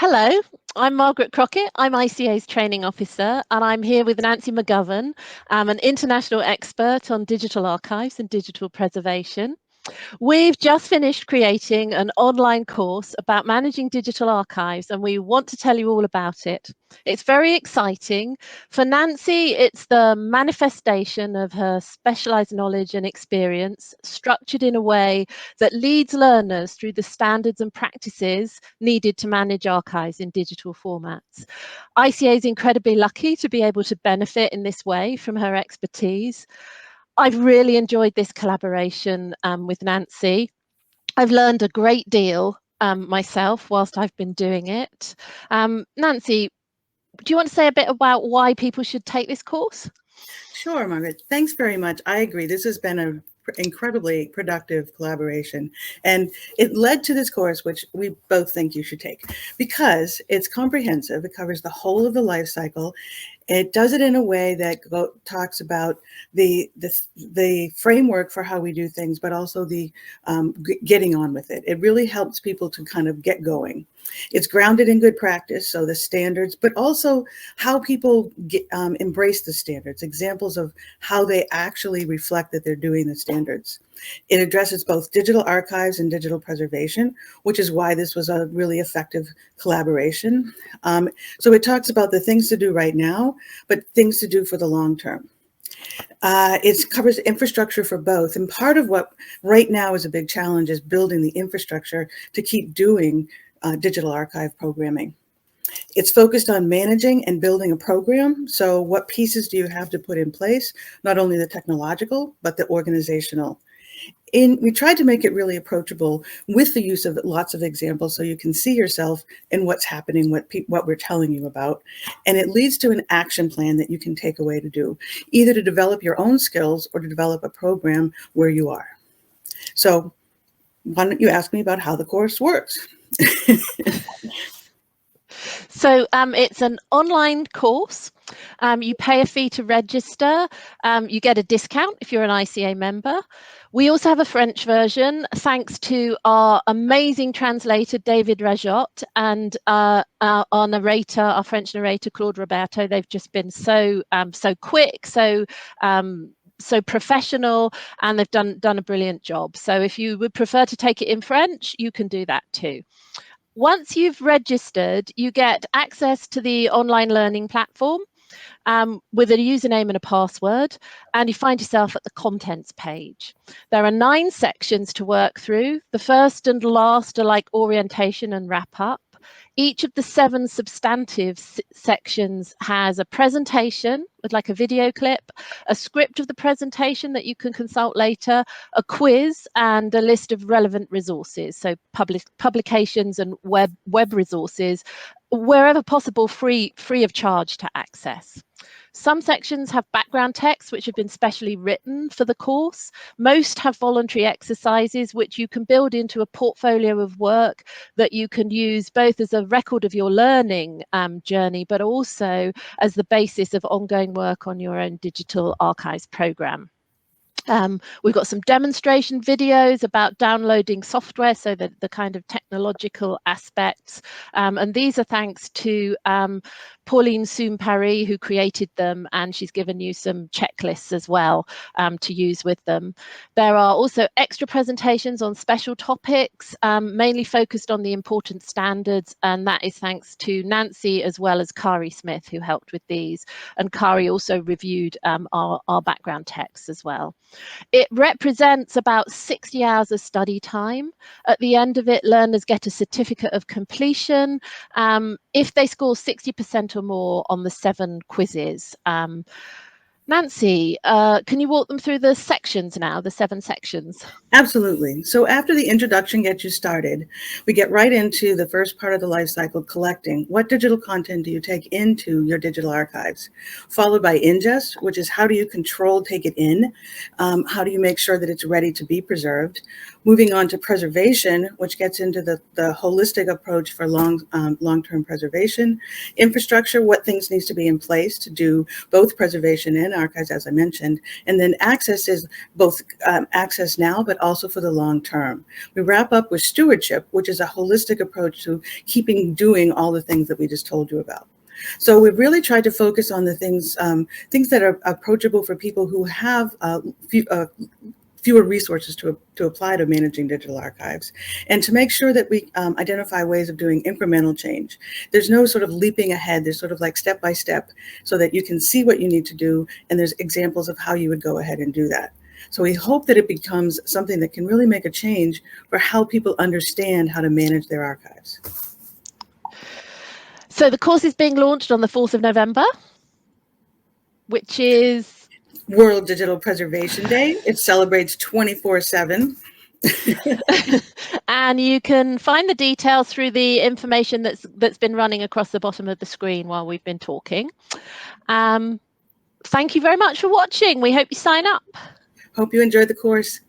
Hello, I'm Margaret Crockett. I'm ICA's training officer, and I'm here with Nancy McGovern. I'm an international expert on digital archives and digital preservation. We've just finished creating an online course about managing digital archives, and we want to tell you all about it. It's very exciting. For Nancy, it's the manifestation of her specialized knowledge and experience, structured in a way that leads learners through the standards and practices needed to manage archives in digital formats. ICA is incredibly lucky to be able to benefit in this way from her expertise. I've really enjoyed this collaboration with Nancy. I've learned a great deal myself whilst I've been doing it. Nancy, do you want to say a bit about why people should take this course? Sure, Margaret. Thanks very much. I agree. This has been an incredibly productive collaboration, and it led to this course, which we both think you should take because it's comprehensive. It covers the whole of the life cycle. It does it in a way that talks about the framework for how we do things, but also the getting on with it. It really helps people to kind of get going. It's grounded in good practice, so the standards, but also how people embrace the standards, examples of how they actually reflect that they're doing the standards. It addresses both digital archives and digital preservation, which is why this was a really effective collaboration. So it talks about the things to do right now, but things to do for the long term. It covers infrastructure for both. And part of what right now is a big challenge is building the infrastructure to keep doing digital archive programming. It's focused on managing and building a program. So what pieces do you have to put in place? Not only the technological, but the organizational. We tried to make it really approachable with the use of lots of examples so you can see yourself in what's happening, what we're telling you about. And it leads to an action plan that you can take away to do, either to develop your own skills or to develop a program where you are. So why don't you ask me about how the course works? So it's an online course. You pay a fee to register. You get a discount if you're an ICA member. We also have a French version, thanks to our amazing translator, David Rajot, and our narrator, our French narrator, Claude Roberto. They've just been so quick, so professional, and they've done a brilliant job. So if you would prefer to take it in French, you can do that too. Once you've registered, you get access to the online learning platform with a username and a password, and you find yourself at the contents page. There are 9 sections to work through. The first and last are like orientation and wrap up. Each of the 7 substantive sections has a presentation with like a video clip, a script of the presentation that you can consult later, a quiz, and a list of relevant resources, so publications and web resources, wherever possible, free of charge to access. Some sections have background text which have been specially written for the course. Most have voluntary exercises which you can build into a portfolio of work that you can use both as a record of your learning journey, but also as the basis of ongoing work on your own digital archives program. We've got some demonstration videos about downloading software, so the kind of technological aspects. And these are thanks to Pauline Soum-Paris, who created them, and she's given you some checklists as well to use with them. There are also extra presentations on special topics, mainly focused on the important standards, and that is thanks to Nancy as well as Kari Smith, who helped with these. And Kari also reviewed our background texts as well. It represents about 60 hours of study time. At the end of it, learners get a certificate of completion if they score 60% or more on the 7 quizzes. Nancy, can you walk them through the sections now, the 7 sections? Absolutely. So after the introduction gets you started, we get right into the first part of the life cycle, collecting. What digital content do you take into your digital archives? Followed by ingest, which is how do you take it in? How do you make sure that it's ready to be preserved? Moving on to preservation, which gets into the holistic approach for long-term preservation. Infrastructure, what things needs to be in place to do both preservation and archives, as I mentioned, and then access is both access now, but also for the long term. We wrap up with stewardship, which is a holistic approach to doing all the things that we just told you about. So we've really tried to focus on the things that are approachable for people who have fewer resources to apply to managing digital archives, and to make sure that we identify ways of doing incremental change. There's no sort of leaping ahead. There's sort of like step by step, so that you can see what you need to do, and there's examples of how you would go ahead and do that. So we hope that it becomes something that can really make a change for how people understand how to manage their archives. So the course is being launched on the 4th of November, which is World Digital Preservation Day. It celebrates 24/7. And you can find the details through the information that's been running across the bottom of the screen while we've been talking. Thank you very much for watching. We hope you sign up. Hope you enjoyed the course.